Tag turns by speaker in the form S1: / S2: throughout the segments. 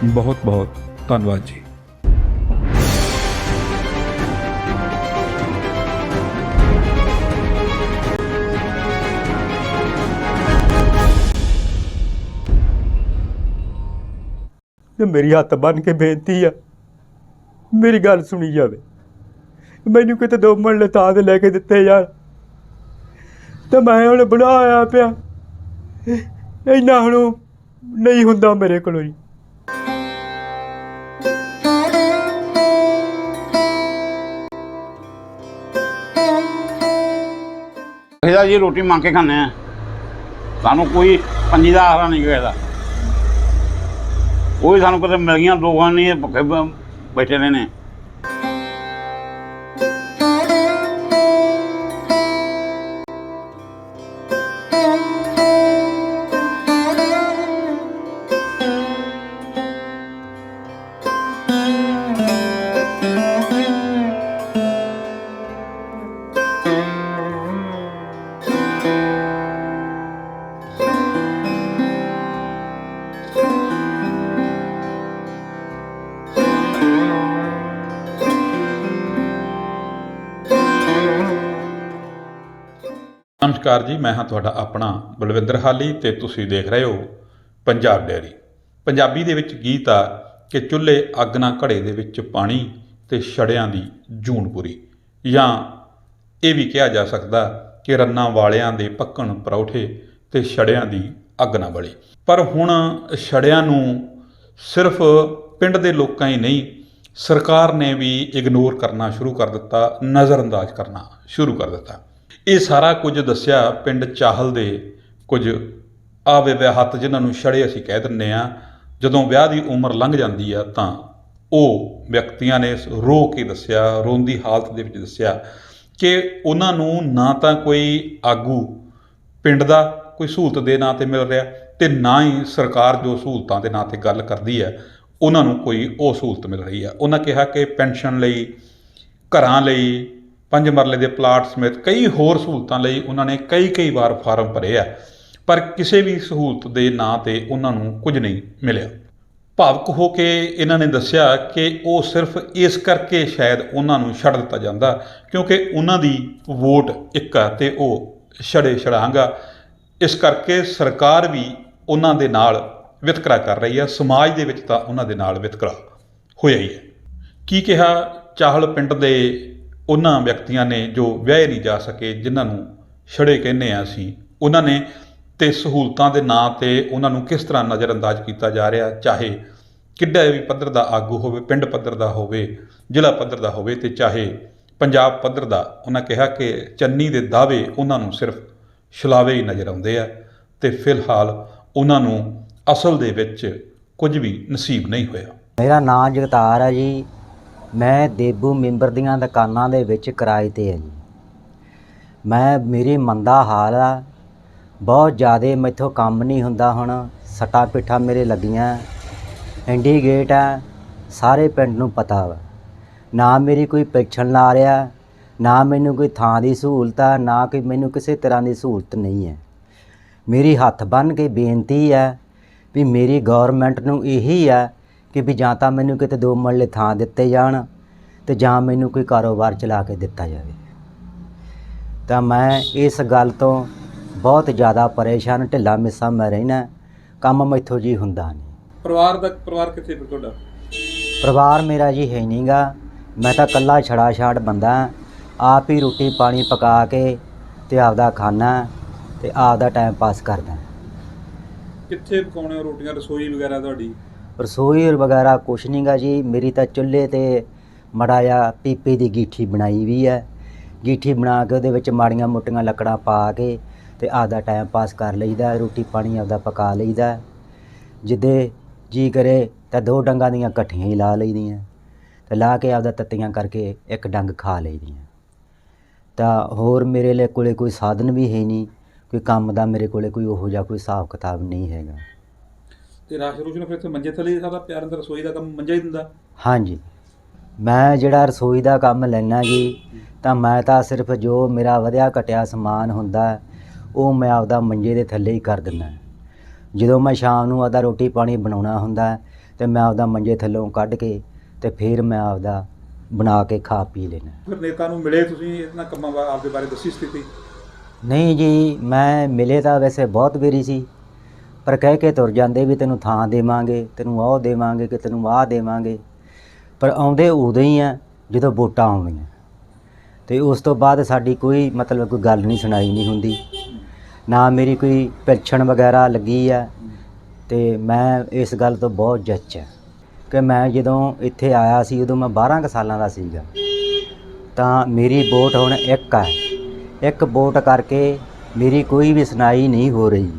S1: बहुत बहुत धन्यवाद जी।
S2: मेरी हत्थ बन के बेनती है, मेरी गल सुनी जाए। मैनू किते 2 मरले थां ते लैके दिते यार, तो मैं हुण बनाया पिया, इन्ना हुण नहीं हुंदा मेरे कोलों जी।
S3: ਅਸੀਂ ਜੀ ਰੋਟੀ ਮੰਗ ਕੇ ਖਾਂਦੇ ਆ, ਸਾਨੂੰ ਕੋਈ ਪੰਜੀ ਦਾ ਆਸਰਾ ਨਹੀਂ ਕਿਸੇ ਦਾ। ਉਹ ਵੀ ਸਾਨੂੰ ਕਿਤੇ ਮਿਲ ਗਈਆਂ, ਲੋਕਾਂ ਨੇ ਭੁੱਖੇ ਬੈਠੇ ਰਹੇ ਨੇ।
S1: नमस्कार जी, मैं हाँ तुहाडा अपना बलविंदर हाली ते तुसीं देख रहे हो पंजाब डेयरी। पंजाबी दे विच गीत आ कि चुल्हे अग ना घड़े दे विच पानी ते छड़ियां दी जून पूरी, जां ये भी कहा जा सकदा कि रन्ना वालियां दे पक्कण परौठे ते छड़ियां दी अग ना बली। पर हुण छड़ियां नूं सिर्फ पिंड दे लोकां ही नहीं, सरकार ने भी इग्नोर करना शुरू कर दिता, नज़रअंदाज करना शुरू कर दिता। ਇਹ ਸਾਰਾ ਕੁਝ ਦੱਸਿਆ ਪਿੰਡ ਚਾਹਲ ਦੇ ਕੁਝ ਅਵਿਵਾਹਿਤ ਜਿਨ੍ਹਾਂ ਨੂੰ ਛੜੇ ਅਸੀਂ ਕਹਿ ਦਿੰਦੇ ਹਾਂ। ਜਦੋਂ ਵਿਆਹ ਦੀ ਉਮਰ ਲੰਘ ਜਾਂਦੀ ਆ ਤਾਂ ਉਹ ਵਿਅਕਤੀਆਂ ਨੇ ਰੋ ਕੇ ਦੱਸਿਆ, ਰੋਂਦੀ ਹਾਲਤ ਦੇ ਵਿੱਚ ਦੱਸਿਆ ਕਿ ਉਹਨਾਂ ਨੂੰ ਨਾ ਤਾਂ ਕੋਈ ਆਗੂ ਪਿੰਡ ਦਾ ਕੋਈ ਸਹੂਲਤ ਦੇ ਨਾਂ 'ਤੇ ਮਿਲ ਰਿਹਾ, ਅਤੇ ਨਾ ਹੀ ਸਰਕਾਰ ਜੋ ਸਹੂਲਤਾਂ ਦੇ ਨਾਂ 'ਤੇ ਗੱਲ ਕਰਦੀ ਹੈ ਉਹਨਾਂ ਨੂੰ ਕੋਈ ਉਹ ਸਹੂਲਤ ਮਿਲ ਰਹੀ ਹੈ। ਉਹਨਾਂ ਕਿਹਾ ਕਿ ਪੈਨਸ਼ਨ ਲਈ, ਘਰਾਂ ਲਈ, 5 ਮਰਲੇ ਦੇ ਪਲਾਟ ਸਮੇਤ ਕਈ ਹੋਰ ਸਹੂਲਤਾਂ ਲਈ ਉਹਨਾਂ ਨੇ ਕਈ ਵਾਰ ਫਾਰਮ ਭਰੇ ਆ, ਪਰ ਕਿਸੇ ਵੀ ਸਹੂਲਤ ਦੇ ਨਾਂ 'ਤੇ ਉਹਨਾਂ ਨੂੰ ਕੁਝ ਨਹੀਂ ਮਿਲਿਆ। ਭਾਵੁਕ ਹੋ ਕੇ ਇਹਨਾਂ ਨੇ ਦੱਸਿਆ ਕਿ ਉਹ ਸਿਰਫ ਇਸ ਕਰਕੇ ਸ਼ਾਇਦ ਉਹਨਾਂ ਨੂੰ ਛੱਡ ਦਿੱਤਾ ਜਾਂਦਾ ਕਿਉਂਕਿ ਉਹਨਾਂ ਦੀ ਵੋਟ ਇੱਕ ਆ ਅਤੇ ਉਹ ਛੜਾਂਗਾ। ਇਸ ਕਰਕੇ ਸਰਕਾਰ ਵੀ ਉਹਨਾਂ ਦੇ ਨਾਲ ਵਿਤਕਰਾ ਕਰ ਰਹੀ ਆ, ਸਮਾਜ ਦੇ ਵਿੱਚ ਤਾਂ ਉਹਨਾਂ ਦੇ ਨਾਲ ਵਿਤਕਰਾ ਹੋਇਆ ਹੀ ਹੈ। ਕੀ ਕਿਹਾ ਚਾਹਲ ਪਿੰਡ ਦੇ ਉਹਨਾਂ ਵਿਅਕਤੀਆਂ ਨੇ ਜੋ ਵਿਆਹੇ ਨਹੀਂ ਜਾ ਸਕੇ, ਜਿਨ੍ਹਾਂ ਨੂੰ ਛੜੇ ਕਹਿੰਦੇ ਹਾਂ ਅਸੀਂ, ਉਹਨਾਂ ਨੇ ਤੇ ਸਹੂਲਤਾਂ ਦੇ ਨਾਂ 'ਤੇ ਉਹਨਾਂ ਨੂੰ ਕਿਸ ਤਰ੍ਹਾਂ ਨਜ਼ਰਅੰਦਾਜ਼ ਕੀਤਾ ਜਾ ਰਿਹਾ, ਚਾਹੇ ਕਿੱਡਾ ਵੀ ਪੱਧਰ ਦਾ ਆਗੂ ਹੋਵੇ, ਪਿੰਡ ਪੱਧਰ ਦਾ ਹੋਵੇ, ਜ਼ਿਲ੍ਹਾ ਪੱਧਰ ਦਾ ਹੋਵੇ, ਅਤੇ ਚਾਹੇ ਪੰਜਾਬ ਪੱਧਰ ਦਾ। ਉਹਨਾਂ ਕਿਹਾ ਕਿ ਚੰਨੀ ਦੇ ਦਾਅਵੇ ਉਹਨਾਂ ਨੂੰ ਸਿਰਫ ਛਲਾਵੇ ਹੀ ਨਜ਼ਰ ਆਉਂਦੇ ਆ ਅਤੇ ਫਿਲਹਾਲ ਉਹਨਾਂ ਨੂੰ ਅਸਲ ਦੇ ਵਿੱਚ ਕੁਝ ਵੀ ਨਸੀਬ ਨਹੀਂ ਹੋਇਆ।
S4: ਮੇਰਾ ਨਾਂ ਜਗਤਾਰ ਹੈ ਜੀ। ਮੈਂ ਦੇਬੂ ਮੈਂਬਰ ਦੀਆਂ ਦੁਕਾਨਾਂ ਦੇ ਵਿੱਚ ਕਿਰਾਏ 'ਤੇ ਹੈ ਜੀ। ਮੇਰੀ ਮੰਦਾ ਹਾਲ ਆ, ਬਹੁਤ ਜ਼ਿਆਦਾ ਮੈਥੋਂ ਕੰਮ ਨਹੀਂ ਹੁੰਦਾ। ਹੁਣ ਸੱਟਾਂ ਪਿੱਠਾਂ ਮੇਰੇ ਲੱਗੀਆਂ, ਇੰਡੀਗੇਟ ਆ, ਸਾਰੇ ਪਿੰਡ ਨੂੰ ਪਤਾ ਵਾ। ਨਾ ਮੇਰੀ ਕੋਈ ਪੈਨਸ਼ਨ ਲਾ ਰਿਹਾ, ਨਾ ਮੈਨੂੰ ਕੋਈ ਥਾਂ ਦੀ ਸਹੂਲਤ ਆ, ਨਾ ਕੋਈ ਮੈਨੂੰ ਕਿਸੇ ਤਰ੍ਹਾਂ ਦੀ ਸਹੂਲਤ ਨਹੀਂ ਹੈ। ਮੇਰੀ ਹੱਥ ਬੰਨ੍ਹ ਕੇ ਬੇਨਤੀ ਹੈ ਵੀ ਮੇਰੀ ਗੌਰਮੈਂਟ ਨੂੰ ਇਹੀ ਆ ਕਿ ਵੀ ਜਾਂ ਤਾਂ ਮੈਨੂੰ ਕਿਤੇ 2 ਮਰਲੇ ਥਾਂ ਦਿੱਤੇ ਜਾਣ ਅਤੇ ਜਾਂ ਮੈਨੂੰ ਕੋਈ ਕਾਰੋਬਾਰ ਚਲਾ ਕੇ ਦਿੱਤਾ ਜਾਵੇ। ਤਾਂ ਮੈਂ ਇਸ ਗੱਲ ਤੋਂ ਬਹੁਤ ਜ਼ਿਆਦਾ ਪਰੇਸ਼ਾਨ, ਢਿੱਲਾ ਮਿੱਸਾ ਮੈਂ ਰਹਿਣਾ, ਕੰਮ ਮੈਥੋਂ ਜੀ ਹੁੰਦਾ ਨਹੀਂ।
S1: ਪਰਿਵਾਰ ਕਿੱਥੇ ਤੁਹਾਡਾ?
S4: ਪਰਿਵਾਰ ਮੇਰਾ ਜੀ ਹੈ ਨਹੀਂ ਗਾ। ਮੈਂ ਤਾਂ ਇਕੱਲਾ ਛੜਾ ਬੰਦਾ, ਆਪ ਹੀ ਰੋਟੀ ਪਾਣੀ ਪਕਾ ਕੇ ਅਤੇ ਆਪਦਾ ਖਾਣਾ ਅਤੇ ਆਪਦਾ ਟਾਈਮ ਪਾਸ ਕਰਦਾ।
S1: ਕਿੱਥੇ ਪਕਾਉਣੇ ਹੋ ਰੋਟੀਆਂ, ਰਸੋਈ ਵਗੈਰਾ ਤੁਹਾਡੀ?
S4: ਰਸੋਈ ਵਗੈਰਾ ਕੁਛ ਨਹੀਂ ਗਾ ਜੀ। ਮੇਰੀ ਤਾਂ ਚੁੱਲ੍ਹੇ 'ਤੇ ਮਾੜਾ ਜਿਹਾ ਪੀਪੇ ਦੀ ਗੀਠੀ ਬਣਾਈ ਵੀ ਹੈ। ਗੀਠੀ ਬਣਾ ਕੇ ਉਹਦੇ ਵਿੱਚ ਮਾੜੀਆਂ ਮੋਟੀਆਂ ਲੱਕੜਾਂ ਪਾ ਕੇ ਅਤੇ ਆਪਦਾ ਟਾਈਮ ਪਾਸ ਕਰ ਲਈਦਾ, ਰੋਟੀ ਪਾਣੀ ਆਪਦਾ ਪਕਾ ਲਈਦਾ। ਜਿੱਦੇ ਜੀ ਕਰੇ ਤਾਂ 2 ਡੰਗਾਂ ਦੀਆਂ ਇਕੱਠੀਆਂ ਹੀ ਲਾ ਲਈਦੀਆਂ ਅਤੇ ਲਾ ਕੇ ਆਪਦਾ ਤੱਤੀਆਂ ਕਰਕੇ ਇੱਕ ਡੰਗ ਖਾ ਲਈਦੀਆਂ। ਤਾਂ ਹੋਰ ਮੇਰੇ ਲਈ ਕੋਲੇ ਕੋਈ ਸਾਧਨ ਵੀ ਹੈ ਨਹੀਂ, ਕੋਈ ਕੰਮ ਦਾ ਮੇਰੇ ਕੋਲੇ ਕੋਈ ਉਹੋ ਜਿਹਾ ਕੋਈ ਹਿਸਾਬ ਕਿਤਾਬ ਨਹੀਂ ਹੈਗਾ।
S1: ਤੇ ਰਾਸ਼ਨ ਫਿਰ ਇੱਥੇ ਮੰਜੇ ਥੱਲੇ ਸਾਰਾ ਪਿਆਰ ਅੰਦਰ, ਰਸੋਈ ਦਾ ਕੰਮ ਮੰਜਾ ਹੀ ਦਿੰਦਾ?
S4: ਹਾਂਜੀ, ਮੈਂ ਜਿਹੜਾ ਰਸੋਈ ਦਾ ਕੰਮ ਲੈਣਾ ਜੀ, ਤਾਂ ਮੈਂ ਤਾਂ ਸਿਰਫ ਜੋ ਮੇਰਾ ਵਧਿਆ ਘਟਿਆ ਸਮਾਨ ਹੁੰਦਾ ਉਹ ਮੈਂ ਆਪਦਾ ਮੰਜੇ ਦੇ ਥੱਲੇ ਹੀ ਕਰ ਦਿੰਦਾ। ਜਦੋਂ ਮੈਂ ਸ਼ਾਮ ਨੂੰ ਆਪਦਾ ਰੋਟੀ ਪਾਣੀ ਬਣਾਉਣਾ ਹੁੰਦਾ ਤੇ ਮੈਂ ਆਪਦਾ ਮੰਜੇ ਥੱਲੋਂ ਕੱਢ ਕੇ ਤੇ ਫਿਰ ਮੈਂ ਆਪਦਾ ਬਣਾ ਕੇ ਖਾ ਪੀ ਲੈਣਾ।
S1: ਫਿਰ ਨੇਤਾ ਨੂੰ ਮਿਲੇ ਤੁਸੀਂ, ਇਹਨਾਂ ਕੰਮਾਂ ਆਪਦੇ ਬਾਰੇ ਦੱਸੀ ਸਥਿਤੀ?
S4: ਨਹੀਂ ਜੀ, ਮੈਂ ਮਿਲੇ ਤਾਂ ਵੈਸੇ ਬਹੁਤ ਵਾਰੀ ਸੀ, ਪਰ ਕਹਿ ਕੇ ਤੁਰ ਜਾਂਦੇ ਵੀ ਤੈਨੂੰ ਥਾਂ ਦੇਵਾਂਗੇ, ਤੈਨੂੰ ਉਹ ਦੇਵਾਂਗੇ, ਕਿ ਤੈਨੂੰ ਆਹ ਦੇਵਾਂਗੇ, ਪਰ ਆਉਂਦੇ ਉਦੋਂ ਹੀ ਆ ਜਦੋਂ ਵੋਟਾਂ ਆਉਣੀਆਂ। ਅਤੇ ਉਸ ਤੋਂ ਬਾਅਦ ਸਾਡੀ ਕੋਈ ਮਤਲਬ ਕੋਈ ਗੱਲ ਨਹੀਂ ਸੁਣਾਈ ਨਹੀਂ ਹੁੰਦੀ, ਨਾ ਮੇਰੀ ਕੋਈ ਪੈਨਸ਼ਨ ਵਗੈਰਾ ਲੱਗੀ ਆ। ਅਤੇ ਮੈਂ ਇਸ ਗੱਲ ਤੋਂ ਬਹੁਤ ਜੱਚ ਆ ਕਿ ਮੈਂ ਜਦੋਂ ਇੱਥੇ ਆਇਆ ਸੀ ਉਦੋਂ ਮੈਂ 12 ਕੁ ਸਾਲਾਂ ਦਾ ਸੀਗਾ, ਤਾਂ ਮੇਰੀ ਵੋਟ ਹੁਣ ਇੱਕ ਹੈ। ਇੱਕ ਵੋਟ ਕਰਕੇ ਮੇਰੀ ਕੋਈ ਵੀ ਸੁਣਾਈ ਨਹੀਂ ਹੋ ਰਹੀ,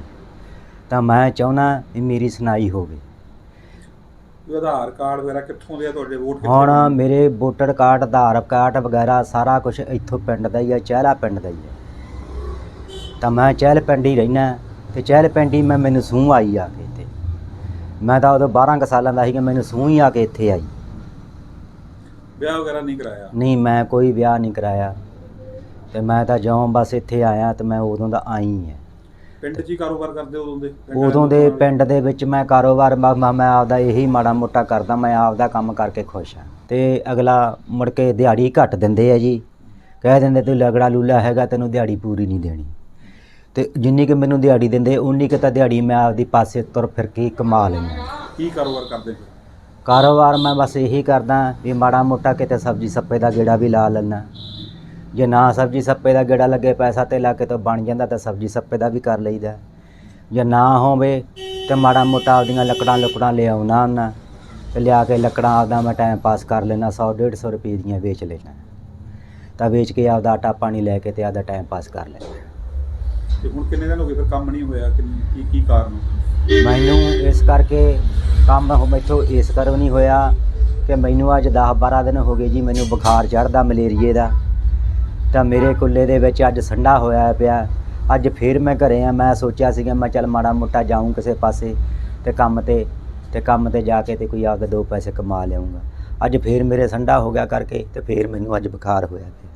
S4: ਤਾਂ ਮੈਂ ਚਾਹੁੰਦਾ ਵੀ ਮੇਰੀ ਸੁਣਾਈ ਹੋਵੇ।
S1: ਆਧਾਰ ਕਾਰਡ ਵਗੈਰਾ ਕਿੱਥੋਂ ਦੇ ਆ ਤੁਹਾਡੇ? ਵੋਟ
S4: ਹੁਣ ਮੇਰੇ ਵੋਟਰ ਕਾਰਡ, ਆਧਾਰ ਕਾਰਡ ਵਗੈਰਾ ਸਾਰਾ ਕੁਛ ਇੱਥੋਂ ਪਿੰਡ ਦਾ ਹੀ ਆ, ਚਹਿਲਾ ਪਿੰਡ ਦਾ ਹੀ ਹੈ। ਤਾਂ ਮੈਂ ਚਹਿਲ ਪਿੰਡ ਹੀ ਰਹਿਣਾ, ਅਤੇ ਚਹਿਲ ਪਿੰਡ ਹੀ ਮੈਨੂੰ ਸੂਹ ਆਈ ਆ ਕੇ ਇੱਥੇ। ਮੈਂ ਤਾਂ ਉਦੋਂ 12 ਕੁ ਸਾਲਾਂ ਦਾ ਸੀਗਾ, ਮੈਨੂੰ ਸੂਹ ਹੀ ਆ ਕੇ ਇੱਥੇ ਆਈ।
S1: ਵਿਆਹ ਵਗੈਰਾ ਨਹੀਂ ਕਰਾਇਆ? ਨਹੀਂ,
S4: ਮੈਂ ਕੋਈ ਵਿਆਹ ਨਹੀਂ ਕਰਾਇਆ, ਅਤੇ ਮੈਂ ਤਾਂ ਜਿਉਂ ਬਸ ਇੱਥੇ ਆਇਆ ਅਤੇ ਮੈਂ ਉਦੋਂ ਦਾ ਆਈ ਹਾਂ।
S1: ਪਿੰਡ 'ਚ ਹੀ ਕਾਰੋਬਾਰ ਕਰਦੇ
S4: ਉਦੋਂ ਦੇ ਪਿੰਡ ਦੇ ਵਿੱਚ ਮੈਂ ਕਾਰੋਬਾਰ ਮੈਂ ਆਪਦਾ ਇਹੀ ਮਾੜਾ ਮੋਟਾ ਕਰਦਾ, ਮੈਂ ਆਪਦਾ ਕੰਮ ਕਰਕੇ ਖੁਸ਼ ਹਾਂ। ਅਤੇ ਅਗਲਾ ਮੁੜ ਕੇ ਦਿਹਾੜੀ ਘੱਟ ਦਿੰਦੇ ਆ ਜੀ, ਕਹਿ ਦਿੰਦੇ ਤੂੰ ਲਗੜਾ ਲੂਲਾ ਹੈਗਾ, ਤੈਨੂੰ ਦਿਹਾੜੀ ਪੂਰੀ ਨਹੀਂ ਦੇਣੀ। ਅਤੇ ਜਿੰਨੀ ਕਿ ਮੈਨੂੰ ਦਿਹਾੜੀ ਦਿੰਦੇ ਉਨੀ ਕੁ ਤਾਂ ਦਿਹਾੜੀ ਮੈਂ ਆਪਦੀ ਪਾਸੇ ਤੁਰ ਫਿਰ ਕੇ ਕਮਾ ਲੈਂਦਾ।
S1: ਕੀ ਕਾਰੋਬਾਰ ਕਰਦੇ?
S4: ਕਾਰੋਬਾਰ ਮੈਂ ਬਸ ਇਹੀ ਕਰਦਾ ਵੀ ਮਾੜਾ ਮੋਟਾ ਕਿਤੇ ਸਬਜ਼ੀ ਸੱਪੇ ਦਾ ਗੇੜਾ ਵੀ ਲਾ ਲੈਂਦਾ। ਜੇ ਨਾ ਸਬਜ਼ੀ ਸੱਪੇ ਦਾ ਗੇੜਾ ਲੱਗੇ, ਪੈਸਾ ਧੇਲਾ ਕਿਤੋਂ ਬਣ ਜਾਂਦਾ ਤਾਂ ਸਬਜ਼ੀ ਸੱਪੇ ਦਾ ਵੀ ਕਰ ਲਈਦਾ। ਜੇ ਨਾ ਹੋਵੇ ਤਾਂ ਮਾੜਾ ਮੋਟਾ ਆਪਦੀਆਂ ਲੱਕੜਾਂ ਲਿਆਉਣਾ ਹੁੰਦਾ, ਅਤੇ ਲਿਆ ਕੇ ਲੱਕੜਾਂ ਆਪਦਾ ਮੈਂ ਟਾਈਮ ਪਾਸ ਕਰ ਲੈਣਾ। 100-150 ਰੁਪਏ ਦੀਆਂ ਵੇਚ ਲੈਣਾ, ਤਾਂ ਵੇਚ ਕੇ ਆਪਦਾ ਆਟਾ ਪਾਣੀ ਲੈ ਕੇ ਅਤੇ ਆਪਦਾ ਟਾਈਮ ਪਾਸ ਕਰ ਲੈਣਾ।
S1: ਤੇ ਹੁਣ ਕਿੰਨੇ ਦਿਨ ਹੋ ਗਏ ਫਿਰ ਕੰਮ ਨਹੀਂ ਹੋਇਆ? ਕੀ ਕਾਰਨ?
S4: ਮੈਨੂੰ ਇਸ ਕਰਕੇ ਕੰਮ ਮੈਥੋਂ ਇਸ ਕਾਰਨ ਨਹੀਂ ਹੋਇਆ ਕਿ ਮੈਨੂੰ ਅੱਜ 10-12 ਦਿਨ ਹੋ ਗਏ ਜੀ, ਮੈਨੂੰ ਬੁਖਾਰ ਚੜ੍ਹਦਾ ਮਲੇਰੀਏ ਦਾ। ਤਾਂ ਮੇਰੇ ਕੁੱਲੇ ਦੇ ਵਿੱਚ ਅੱਜ ਸੰਡਾ ਹੋਇਆ ਪਿਆ। ਅੱਜ ਫਿਰ ਮੈਂ ਘਰੇ ਆ, ਮੈਂ ਸੋਚਿਆ ਸੀਗਾ ਮੈਂ ਚੱਲ ਮਾੜਾ ਮੋਟਾ ਜਾਊਂ ਕਿਸੇ ਪਾਸੇ ਅਤੇ ਕੰਮ 'ਤੇ ਜਾ ਕੇ ਅਤੇ ਕੋਈ ਆਪਦੇ 2 ਪੈਸੇ ਕਮਾ ਲਿਆਊਂਗਾ। ਅੱਜ ਫਿਰ ਮੇਰੇ ਸੰਡਾ ਹੋ ਗਿਆ ਕਰਕੇ, ਅਤੇ ਫਿਰ ਮੈਨੂੰ ਅੱਜ ਬੁਖਾਰ ਹੋਇਆ ਪਿਆ।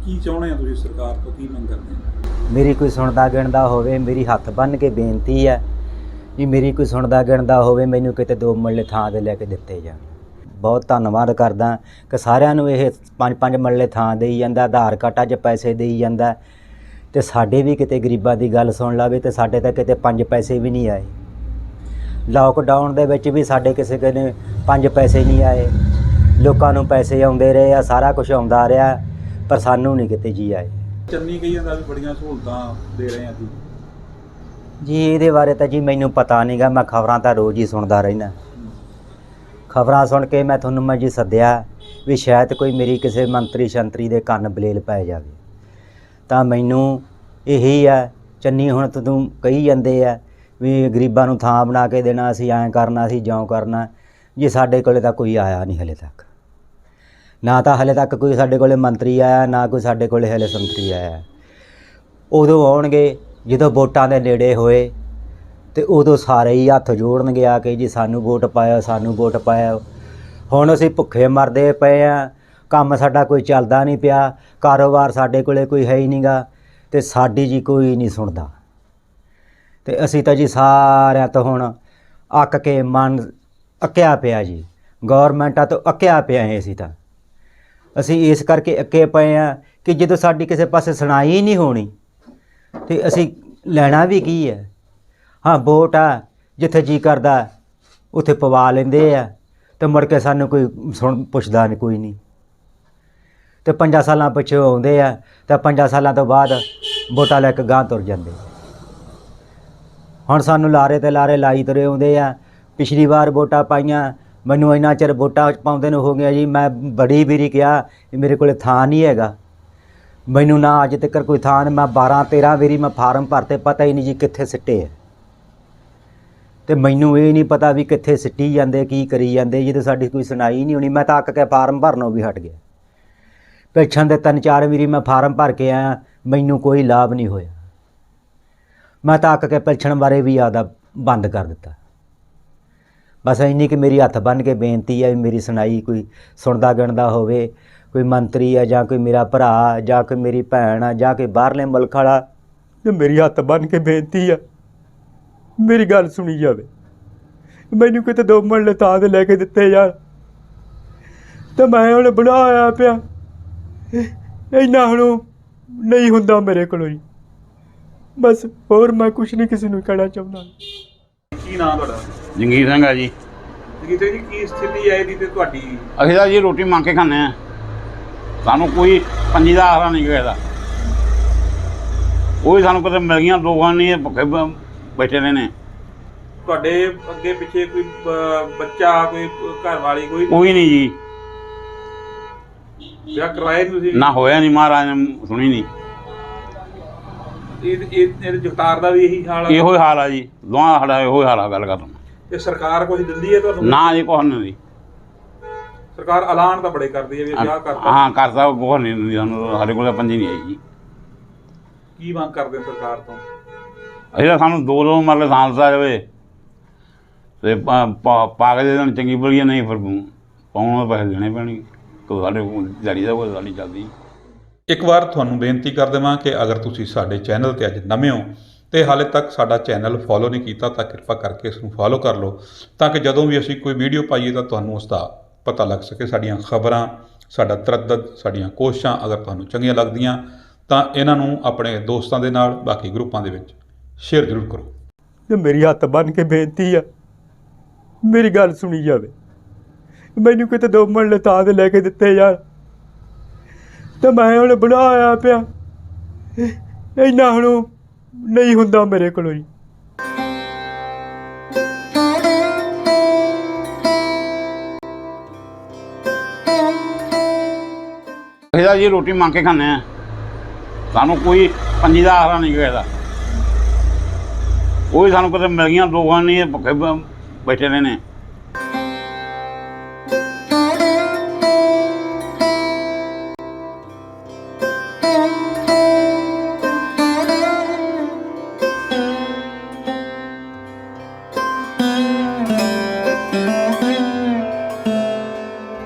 S1: ਕੀ ਚਾਹੁੰਦੇ ਆ ਤੁਸੀਂ ਸਰਕਾਰ ਤੋਂ, ਕੀ ਮੰਗ ਕਰਦੇ ਹੋ?
S4: ਮੇਰੀ ਕੋਈ ਸੁਣਦਾ ਗਿਣਦਾ ਹੋਵੇ, ਮੇਰੀ ਹੱਥ ਬੰਨ੍ਹ ਕੇ ਬੇਨਤੀ ਹੈ ਵੀ ਮੇਰੀ ਕੋਈ ਸੁਣਦਾ ਗਿਣਦਾ ਹੋਵੇ, ਮੈਨੂੰ ਕਿਤੇ 2 ਮਰਲੇ ਥਾਂ 'ਤੇ ਲੈ ਕੇ ਦਿੱਤੇ ਜਾਣ। ਬਹੁਤ ਧੰਨਵਾਦ ਕਰਦਾ ਕਿ ਸਾਰਿਆਂ ਨੂੰ ਇਹ 5-5 ਮਰਲੇ ਥਾਂ ਦੇਈ ਜਾਂਦਾ, ਆਧਾਰ ਕਾਰਡਾਂ 'ਚ ਪੈਸੇ ਦੇਈ ਜਾਂਦਾ, ਅਤੇ ਸਾਡੇ ਵੀ ਕਿਤੇ ਗਰੀਬਾਂ ਦੀ ਗੱਲ ਸੁਣ ਲਵੇ, ਅਤੇ ਸਾਡੇ ਤਾਂ ਕਿਤੇ 5 ਪੈਸੇ ਵੀ ਨਹੀਂ ਆਏ। ਲੋਕਡਾਊਨ ਦੇ ਵਿੱਚ ਵੀ ਸਾਡੇ ਕਿਸੇ ਨੇ 5 ਪੈਸੇ ਨਹੀਂ ਆਏ। ਲੋਕਾਂ ਨੂੰ ਪੈਸੇ ਆਉਂਦੇ ਰਹੇ ਆ, ਸਾਰਾ ਕੁਝ ਆਉਂਦਾ ਰਿਹਾ, ਪਰ ਸਾਨੂੰ ਨਹੀਂ ਕਿਤੇ ਜੀ ਆਏ।
S1: ਚੰਨੀ ਕਹੀ ਜਾਂਦਾ ਵੀ ਬੜੀਆਂ ਸਹੂਲਤਾਂ ਦੇ ਰਹੇ ਆ
S4: ਜੀ ਇਹਦੇ ਬਾਰੇ ਤਾਂ ਜੀ ਮੈਨੂੰ ਪਤਾ ਨਹੀਂ ਗਾ, ਮੈਂ ਖਬਰਾਂ ਤਾਂ ਰੋਜ਼ ਹੀ ਸੁਣਦਾ ਰਹਿੰਦਾ। ਖਬਰਾਂ ਸੁਣ ਕੇ ਮੈਂ ਜੀ ਸੱਦਿਆ ਵੀ ਸ਼ਾਇਦ ਕੋਈ ਮੇਰੀ ਕਿਸੇ ਮੰਤਰੀ ਸ਼ੰਤਰੀ ਦੇ ਕੰਨ ਬਲੇਲ ਪੈ ਜਾਵੇ। ਤਾਂ ਮੈਨੂੰ ਇਹੀ ਆ, ਚੰਨੀ ਹੁਣ ਤੂੰ ਕਹੀ ਜਾਂਦੇ ਆ ਵੀ ਗਰੀਬਾਂ ਨੂੰ ਥਾਂ ਬਣਾ ਕੇ ਦੇਣਾ, ਅਸੀਂ ਐਂ ਕਰਨਾ, ਅਸੀਂ ਜਿਉਂ ਕਰਨਾ। ਜੀ ਸਾਡੇ ਕੋਲੇ ਤਾਂ ਕੋਈ ਆਇਆ ਨਹੀਂ ਹਲੇ ਤੱਕ, ਨਾ ਤਾਂ ਹਲੇ ਤੱਕ ਕੋਈ ਸਾਡੇ ਕੋਲੇ ਮੰਤਰੀ ਆਇਆ, ਨਾ ਕੋਈ ਸਾਡੇ ਕੋਲੇ ਹਲੇ ਸੰਤਰੀ ਆਇਆ। ਉਦੋਂ ਆਉਣਗੇ ਜਦੋਂ ਵੋਟਾਂ ਦੇ ਨੇੜੇ ਹੋਏ, ਅਤੇ ਉਦੋਂ ਸਾਰੇ ਹੀ ਹੱਥ ਜੋੜਨਗੇ ਆ ਕੇ ਜੀ ਸਾਨੂੰ ਵੋਟ ਪਾਇਓ, ਸਾਨੂੰ ਵੋਟ ਪਾਇਓ। ਹੁਣ ਅਸੀਂ ਭੁੱਖੇ ਮਰਦੇ ਪਏ ਆ, ਕੰਮ ਸਾਡਾ ਕੋਈ ਚੱਲਦਾ ਨਹੀਂ ਪਿਆ, ਕਾਰੋਬਾਰ ਸਾਡੇ ਕੋਲੇ ਕੋਈ ਹੈ ਹੀ ਨਹੀਂ ਗਾ, ਅਤੇ ਸਾਡੀ ਜੀ ਕੋਈ ਨਹੀਂ ਸੁਣਦਾ। ਅਤੇ ਅਸੀਂ ਤਾਂ ਜੀ ਸਾਰਿਆਂ ਤੋਂ ਹੁਣ ਅੱਕ ਕੇ ਮਨ ਅੱਕਿਆ ਪਿਆ ਜੀ, ਗੌਰਮੈਂਟਾਂ ਤੋਂ ਅੱਕਿਆ ਪਿਆ ਹੈ। ਅਸੀਂ ਇਸ ਕਰਕੇ ਅੱਕੇ ਪਏ ਆ ਕਿ ਜਦੋਂ ਸਾਡੀ ਕਿਸੇ ਪਾਸੇ ਸੁਣਾਈ ਹੀ ਨਹੀਂ ਹੋਣੀ, ਅਤੇ ਅਸੀਂ ਲੈਣਾ ਵੀ ਕੀ ਹੈ। ਹਾਂ, ਵੋਟ ਆ, ਜਿੱਥੇ ਜੀ ਕਰਦਾ ਉੱਥੇ ਪਵਾ ਲੈਂਦੇ ਆ, ਅਤੇ ਮੁੜ ਕੇ ਸਾਨੂੰ ਕੋਈ ਪੁੱਛਦਾ ਨਹੀਂ, ਕੋਈ ਨਹੀਂ। ਅਤੇ 5 ਸਾਲਾਂ ਪਿੱਛੇ ਆਉਂਦੇ ਆ, ਤਾਂ 5 ਸਾਲਾਂ ਤੋਂ ਬਾਅਦ ਵੋਟਾਂ ਲੈ ਕੇ ਗਾਂਹ ਤੁਰ ਜਾਂਦੇ। ਹੁਣ ਸਾਨੂੰ ਲਾਰੇ ਤੇ ਲਾਰੇ ਲਾਈ ਤੁਰੇ ਆਉਂਦੇ ਆ। ਪਿਛਲੀ ਵਾਰ ਵੋਟਾਂ ਪਾਈਆਂ, ਮੈਨੂੰ ਇੰਨਾ ਚਿਰ ਵੋਟਾਂ ਪਾਉਂਦੇ ਨੂੰ ਹੋ ਗਿਆ ਜੀ, ਮੈਂ ਬੜੀ ਵਾਰੀ ਕਿਹਾ ਵੀ ਮੇਰੇ ਕੋਲ ਥਾਂ ਨਹੀਂ ਹੈਗਾ। ਮੈਨੂੰ ਨਾ ਅੱਜ ਤੱਕ ਕੋਈ ਥਾਂ, ਮੈਂ 12-13 ਵਾਰੀ ਮੈਂ ਫਾਰਮ ਭਰਤੇ, ਪਤਾ ਹੀ ਨਹੀਂ ਜੀ ਕਿੱਥੇ ਸਿੱਟੇ ਹੈ। ਅਤੇ ਮੈਨੂੰ ਇਹ ਨਹੀਂ ਪਤਾ ਵੀ ਕਿੱਥੇ ਸਿੱਟੀ ਜਾਂਦੇ, ਕੀ ਕਰੀ ਜਾਂਦੇ, ਜਦੋਂ ਸਾਡੀ ਕੋਈ ਸੁਣਾਈ ਨਹੀਂ ਹੋਣੀ। ਮੈਂ ਤਾਂ ਅੱਕ ਕੇ ਫਾਰਮ ਭਰਨੋਂ ਵੀ ਹਟ ਗਿਆ। ਪੈਨਸ਼ਨ ਦੇ 3-4 ਵਾਰੀ ਮੈਂ ਫਾਰਮ ਭਰ ਕੇ ਆਇਆ, ਮੈਨੂੰ ਕੋਈ ਲਾਭ ਨਹੀਂ ਹੋਇਆ। ਮੈਂ ਤਾਂ ਅੱਕ ਕੇ ਪੈਨਸ਼ਨ ਬਾਰੇ ਵੀ ਆਪਦਾ ਬੰਦ ਕਰ ਦਿੱਤਾ। ਬਸ ਇੰਨੀ ਕਿ ਮੇਰੀ ਹੱਥ ਬੰਨ੍ਹ ਕੇ ਬੇਨਤੀ ਹੈ ਵੀ ਮੇਰੀ ਸੁਣਾਈ ਕੋਈ ਸੁਣਦਾ ਗਿਣਦਾ ਹੋਵੇ, ਕੋਈ ਮੰਤਰੀ ਆ ਜਾਂ ਕੋਈ ਮੇਰਾ ਭਰਾ ਜਾਂ ਕੋਈ ਮੇਰੀ ਭੈਣ ਆ ਜਾਂ ਕੋਈ ਬਾਹਰਲੇ ਮੁਲਕ ਵਾਲਾ,
S2: ਤੇ ਮੇਰੀ ਹੱਥ ਬੰਨ੍ਹ ਕੇ ਬੇਨਤੀ ਆ, ਮੇਰੀ ਗੱਲ ਸੁਣੀ ਜਾਵੇ। ਮੈਨੂੰ ਕਿਤੇ 2 ਮਰਲੇ ਥਾਂ ਤੇ ਲੈ ਕੇ ਦਿੱਤੇ ਯਾਰ, ਤੇ ਮੈਂ ਹੁਣ ਬੁੜਾ ਹੋਇਆ ਪਿਆ। ਇੰਨਾ ਹੁਣ ਨਹੀਂ ਹੁੰਦਾ ਮੇਰੇ ਕੋਲੋਂ ਜੀ। ਬਸ ਹੋਰ ਮੈਂ ਕੁਛ ਨਹੀਂ ਕਿਸੇ ਨੂੰ ਕਹਿਣਾ ਚਾਹੁੰਦਾ।
S1: ਕੀ ਨਾਮ ਤੁਹਾਡਾ?
S3: ਜੰਗੀਰ ਸਿੰਘ ਆ ਜੀ।
S1: ਜਗੀਤੇ ਜੀ, ਕੀ ਸਥਿਤੀ ਹੈ ਇਹਦੀ ਤੇ ਤੁਹਾਡੀ?
S3: ਅਸੀਂ ਤਾਂ ਜੀ ਰੋਟੀ ਮੰਗ ਕੇ ਖਾਂਦੇ ਆ, ਸਾਨੂੰ ਕੋਈ ਪੰਜੀ ਦਾ ਆਸਰਾ ਨਹੀਂ ਕਿਸੇ ਦਾ। ਉਹ ਵੀ ਸਾਨੂੰ ਕਿਤੇ ਮਿਲ ਗਈਆਂ, ਲੋਕਾਂ ਨਹੀਂ ਭੁੱਖੇ ਬੈਠੇ ਰਹੇ ਨੇ।
S1: ਤੁਹਾਡੇ ਅੱਗੇ ਪਿੱਛੇ ਕੋਈ ਬੱਚਾ, ਕੋਈ ਘਰ ਵਾਲੀ,
S3: ਕੋਈ ਨਹੀਂ ਜੀ,
S1: ਵਿਆਹ ਕਰਵਾਏ ਤੁਸੀਂ?
S3: ਨਾ ਹੋਇਆ ਨਹੀਂ, ਮਹਾਰਾਜ ਨੇ ਸੁਣੀ ਨਹੀਂ।
S1: ਇਹ ਜਗਤਾਰ ਦਾ ਵੀ ਇਹੀ ਹਾਲ
S3: ਇਹੋ ਹੀ ਹਾਲ ਆ ਜੀ, ਦੋਵਾਂ ਦਾ ਸਾਡਾ ਇਹੋ ਹੀ ਹਾਲ ਆ। ਗੱਲ ਕਰਨ
S1: ਤੇ ਸਰਕਾਰ ਕੁਝ ਦਿੰਦੀ ਹੈ ਤੁਹਾਨੂੰ?
S3: ਨਾ ਜੀ, ਕੁਛ ਨਹੀਂ।
S1: ਸਰਕਾਰ ਐਲਾਨ ਤਾਂ ਬੜੇ ਕਰਦੀ ਹੈ ਵੀ ਵਿਆਹ ਕਰਤਾ।
S3: ਹਾਂ ਕਰਦਾ, ਕੁਛ ਨਹੀਂ ਦਿੰਦੀ ਸਾਨੂੰ। ਸਾਡੇ ਕੋਲ ਪੰਜੀ ਨਹੀਂ ਆਈ ਜੀ।
S1: ਕੀ ਮੰਗ ਕਰਦੇ ਹੋ ਸਰਕਾਰ ਤੋਂ?
S3: ਅਸੀਂ ਤਾਂ ਸਾਨੂੰ 2 ਮਰਲੇ ਥਾਂ ਦਿੱਤਾ ਜਾਵੇ ਤੇ ਪਾ ਕੇ ਦੇ ਦੇਣ, ਚੰਗੀ ਬਲੀਆ। ਨਹੀਂ ਫਿਰ ਪਾਉਣ ਦੇ ਪੈਸੇ ਦੇਣੇ ਪੈਣਗੇ। ਕੋਈ ਸਾਡੇ ਦਿਹਾੜੀ ਦਾ ਕੋਈ ਗੱਲ ਨਹੀਂ ਚੱਲਦੀ।
S1: ਇੱਕ ਵਾਰ ਤੁਹਾਨੂੰ ਬੇਨਤੀ ਕਰ ਦੇਵਾਂ ਕਿ ਅਗਰ ਤੁਸੀਂ ਸਾਡੇ ਚੈਨਲ ਤੇ ਅੱਜ ਨਵੇਂ ਹੋ ਤੇ ਹਾਲੇ ਤੱਕ ਸਾਡਾ ਚੈਨਲ ਫੋਲੋ ਨਹੀਂ ਕੀਤਾ ਤਾਂ ਕਿਰਪਾ ਕਰਕੇ ਇਸ ਨੂੰ ਫੋਲੋ ਕਰ ਲਓ, ਤਾਂ ਕਿ ਜਦੋਂ ਵੀ ਅਸੀਂ ਕੋਈ ਵੀਡੀਓ ਪਾਈਏ ਤਾਂ ਤੁਹਾਨੂੰ ਉਸ ਦਾ ਪਤਾ ਲੱਗ ਸਕੇ। ਸਾਡੀਆਂ ਖਬਰਾਂ, ਸਾਡਾ ਤਰੱਦਦ, ਸਾਡੀਆਂ ਕੋਸ਼ਿਸ਼ਾਂ ਅਗਰ ਤੁਹਾਨੂੰ ਚੰਗੀਆਂ ਲੱਗਦੀਆਂ ਤਾਂ ਇਹਨਾਂ ਨੂੰ ਆਪਣੇ ਦੋਸਤਾਂ ਦੇ ਨਾਲ, ਬਾਕੀ ਗਰੁੱਪਾਂ ਦੇ ਵਿੱਚ ਸ਼ੇਅਰ ਜ਼ਰੂਰ ਕਰੋ।
S2: ਤੇ ਮੇਰੀ ਹੱਥ ਬੰਨ੍ਹ ਕੇ ਬੇਨਤੀ ਆ, ਮੇਰੀ ਗੱਲ ਸੁਣੀ ਜਾਵੇ। ਮੈਨੂੰ ਕਿਤੇ 2 ਮਰਲੇ ਥਾਂ ਤੇ ਲੈ ਕੇ ਦਿੱਤੇ ਯਾਰ, ਤੇ ਮੈਂ ਹੁਣ ਬੁੜਾ ਹੋਇਆ ਪਿਆ। ਇੰਨਾ ਹੁਣ ਨਹੀਂ ਹੁੰਦਾ ਮੇਰੇ ਕੋਲੋਂ ਜੀ।
S3: ਅਸੀਂ ਤਾਂ ਜੀ ਰੋਟੀ ਮੰਗ ਕੇ ਖਾਂਦੇ ਆ, ਸਾਨੂੰ ਕੋਈ ਪੰਜੀ ਦਾ ਆਸਰਾ ਨਹੀਂ ਕਿਸੇ ਦਾ। ਉਹ ਵੀ ਸਾਨੂੰ ਕਿਤੇ ਮਿਲ ਗਈਆਂ, ਲੋਕਾਂ ਨਹੀਂ ਭੁੱਖੇ ਬੈਠੇ ਰਹੇ ਨੇ।